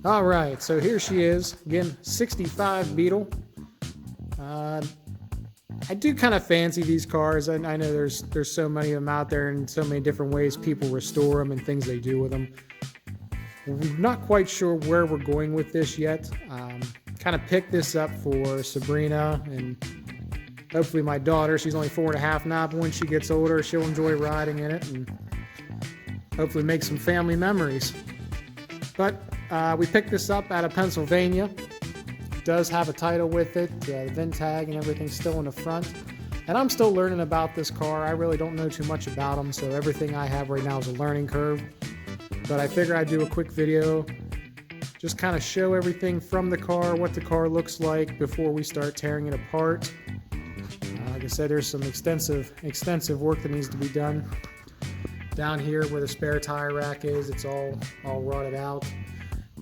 All right, so here she is. Again, 65 Beetle. I do kind of fancy these cars. I know there's so many of them out there and so many different ways people restore them and things they do with them. We're not quite sure where we're going with this yet. Kind of picked this up for Sabrina and hopefully my daughter. She's only 4.5 now, but when she gets older, she'll enjoy riding in it and hopefully make some family memories. But we picked this up out of Pennsylvania. It does have a title with it, the VIN tag and everything's still in the front. And I'm still learning about this car. I really don't know too much about them, so everything I have right now is a learning curve. But I figure I'd do a quick video, just kind of show everything from the car, what the car looks like before we start tearing it apart. Like I said, there's some extensive work that needs to be done. Down here where the spare tire rack is, it's all rotted out.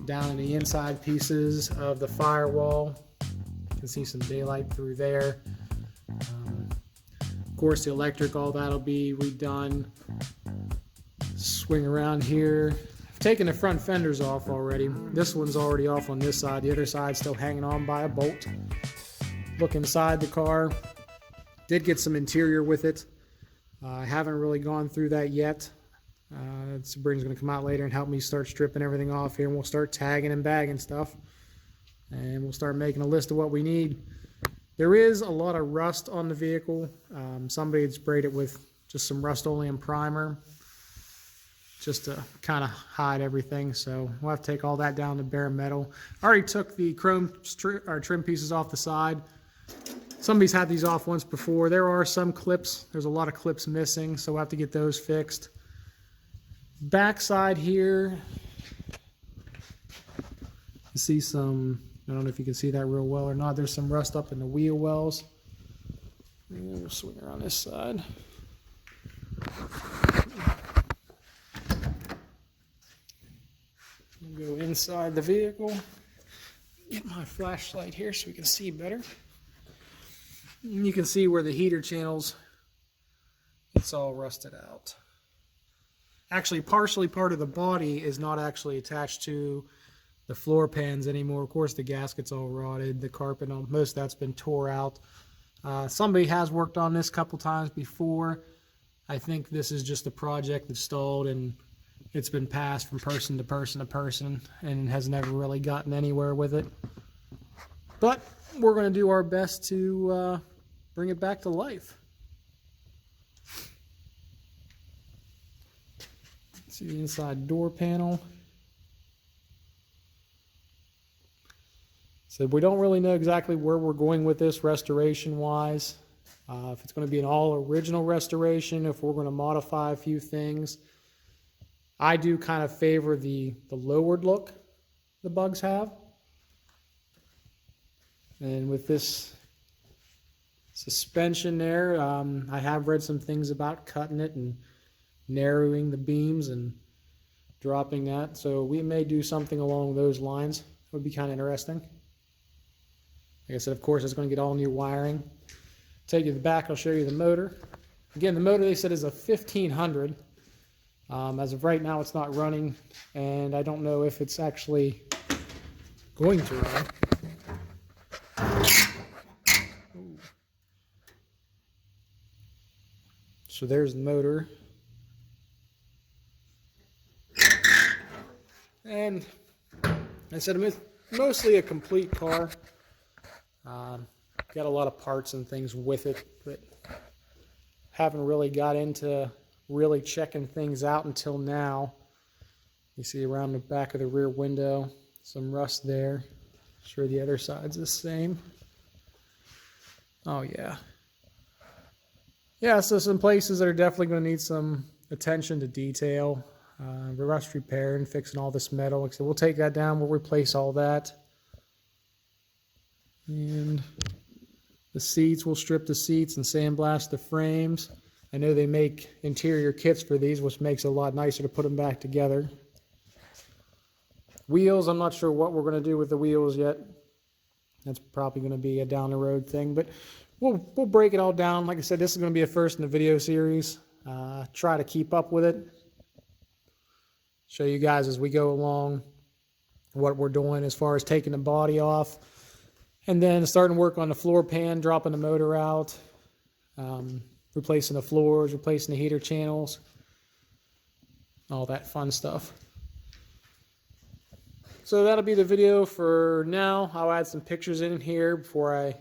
Down in the inside pieces of the firewall, you can see some daylight through there. Of course, the electric, all that'll be redone. Swing around here. I've taken the front fenders off already. This one's already off on this side. The other side's still hanging on by a bolt. Look inside the car. Did get some interior with it. I haven't really gone through that yet. Sabrina's going to come out later and help me start stripping everything off here, and we'll start tagging and bagging stuff. And we'll start making a list of what we need. There is a lot of rust on the vehicle. Somebody had sprayed it with just some Rust-Oleum primer just to kind of hide everything. So we'll have to take all that down to bare metal. I already took the chrome trim pieces off the side. Somebody's had these off once before. There are some clips. There's a lot of clips missing, so we'll have to get those fixed. Backside here, you see some, I don't know if you can see that real well or not. There's some rust up in the wheel wells. We'll swing around this side. We'll go inside the vehicle. Get my flashlight here so we can see better. And you can see where the heater channels, it's all rusted out. Actually, partially part of the body is not actually attached to the floor pans anymore. Of course, the gasket's all rotted. The carpet, most of that's been tore out. Somebody has worked on this a couple times before. I think this is just a project that's stalled and it's been passed from person to person to person and has never really gotten anywhere with it. But we're going to do our best to bring it back to life. See the inside door panel. So we don't really know exactly where we're going with this restoration wise. If it's going to be an all original restoration, if we're going to modify a few things. I do kind of favor the lowered look the Bugs have. And with this suspension there, I have read some things about cutting it and narrowing the beams and dropping that. So we may do something along those lines. It would be kind of interesting. Like I said, of course, it's going to get all new wiring. Take you to the back, I'll show you the motor. Again, the motor they said is a 1500. As of right now, it's not running, and I don't know if it's actually going to run. So there's the motor. And I said it's mostly a complete car. Got a lot of parts and things with it, but haven't really got into really checking things out until now. You see around the back of the rear window, some rust there. Sure the other side's the same. Oh yeah. Yeah, so some places that are definitely going to need some attention to detail. Rust repair and fixing all this metal. So we'll take that down, we'll replace all that. And the seats, we'll strip the seats and sandblast the frames. I know they make interior kits for these, which makes it a lot nicer to put them back together. Wheels, I'm not sure what we're going to do with the wheels yet. That's probably going to be a down the road thing, but we'll break it all down. Like I said, this is going to be a first in the video series. Try to keep up with it. Show you guys as we go along what we're doing as far as taking the body off, and then starting work on the floor pan, dropping the motor out, replacing the floors, replacing the heater channels, all that fun stuff. So that'll be the video for now. I'll add some pictures in here before I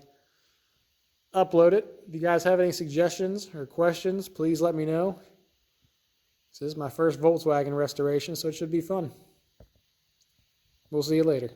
upload it. If you guys have any suggestions or questions, please let me know. This is my first Volkswagen restoration, so it should be fun. We'll see you later.